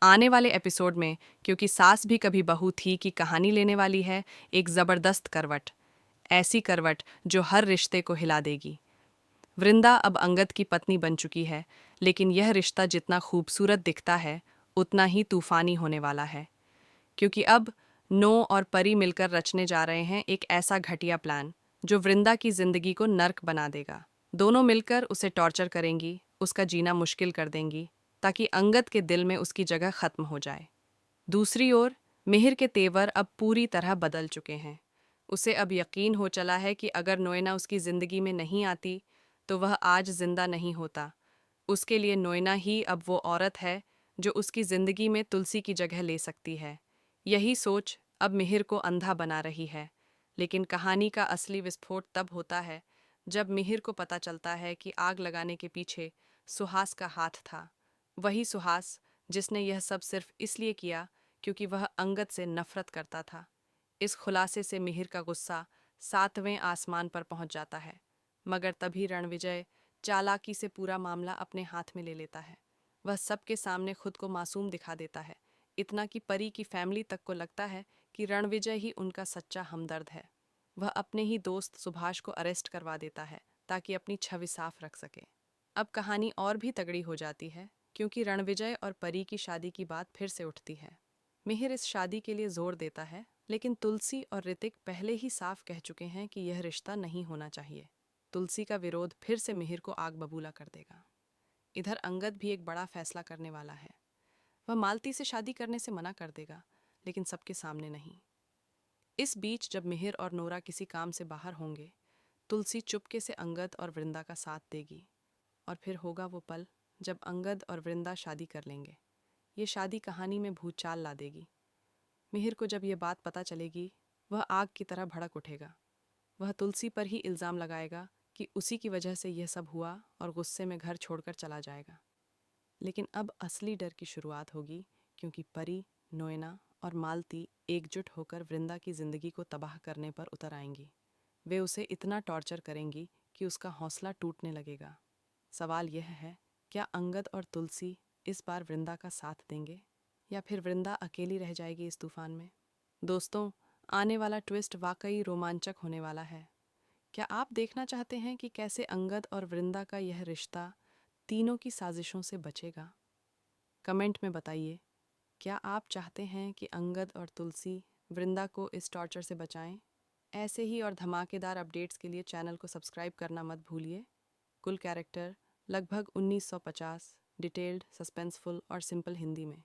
आने वाले एपिसोड में, क्योंकि सास भी कभी बहू थी की कहानी लेने वाली है एक ज़बरदस्त करवट। ऐसी करवट जो हर रिश्ते को हिला देगी। वृंदा अब अंगद की पत्नी बन चुकी है, लेकिन यह रिश्ता जितना खूबसूरत दिखता है उतना ही तूफानी होने वाला है। क्योंकि अब नो और परी मिलकर रचने जा रहे हैं एक ऐसा घटिया प्लान जो वृंदा की जिंदगी को नर्क बना देगा। दोनों मिलकर उसे टॉर्चर करेंगी, उसका जीना मुश्किल कर देंगी, ताकि अंगद के दिल में उसकी जगह खत्म हो जाए। दूसरी ओर मिहिर के तेवर अब पूरी तरह बदल चुके हैं। उसे अब यकीन हो चला है कि अगर नोएना उसकी जिंदगी में नहीं आती तो वह आज जिंदा नहीं होता। उसके लिए नोएना ही अब वो औरत है जो उसकी जिंदगी में तुलसी की जगह ले सकती है। यही सोच अब मिहिर को अंधा बना रही है। लेकिन कहानी का असली विस्फोट तब होता है जब मिहिर को पता चलता है कि आग लगाने के पीछे सुहास का हाथ था। वही सुहास जिसने यह सब सिर्फ इसलिए किया क्योंकि वह अंगद से नफरत करता था। इस खुलासे से मिहिर का गुस्सा 7वें आसमान पर पहुंच जाता है। मगर तभी रणविजय चालाकी से पूरा मामला अपने हाथ में ले लेता है। वह सबके सामने खुद को मासूम दिखा देता है, इतना कि परी की फैमिली तक को लगता है कि रणविजय ही उनका सच्चा हमदर्द है। वह अपने ही दोस्त सुभाष को अरेस्ट करवा देता है ताकि अपनी छवि साफ रख सके। अब कहानी और भी तगड़ी हो जाती है क्योंकि रणविजय और परी की शादी की बात फिर से उठती है। मिहिर इस शादी के लिए जोर देता है, लेकिन तुलसी और ऋतिक पहले ही साफ कह चुके हैं कि यह रिश्ता नहीं होना चाहिए। तुलसी का विरोध फिर से मिहिर को आग बबूला कर देगा। इधर अंगद भी एक बड़ा फैसला करने वाला है। वह मालती से शादी करने से मना कर देगा, लेकिन सबके सामने नहीं। इस बीच जब मिहिर और नोरा किसी काम से बाहर होंगे, तुलसी चुपके से अंगद और वृंदा का साथ देगी। और फिर होगा वो पल जब अंगद और वृंदा शादी कर लेंगे। ये शादी कहानी में भूचाल ला देगी। मिहिर को जब ये बात पता चलेगी, वह आग की तरह भड़क उठेगा। वह तुलसी पर ही इल्ज़ाम लगाएगा कि उसी की वजह से यह सब हुआ और गुस्से में घर छोड़कर चला जाएगा। लेकिन अब असली डर की शुरुआत होगी, क्योंकि परी, नोएना और मालती एकजुट होकर वृंदा की जिंदगी को तबाह करने पर उतर आएंगी। वे उसे इतना टॉर्चर करेंगी कि उसका हौसला टूटने लगेगा। सवाल यह है, क्या अंगद और तुलसी इस बार वृंदा का साथ देंगे या फिर वृंदा अकेली रह जाएगी इस तूफान में? दोस्तों, आने वाला ट्विस्ट वाकई रोमांचक होने वाला है। क्या आप देखना चाहते हैं कि कैसे अंगद और वृंदा का यह रिश्ता तीनों की साजिशों से बचेगा? कमेंट में बताइए। क्या आप चाहते हैं कि अंगद और तुलसी वृंदा को इस टॉर्चर से बचाएं? ऐसे ही और धमाकेदार अपडेट्स के लिए चैनल को सब्सक्राइब करना मत भूलिए। कुल कैरेक्टर लगभग 1950, डिटेल्ड, सस्पेंसफुल और सिंपल हिंदी में।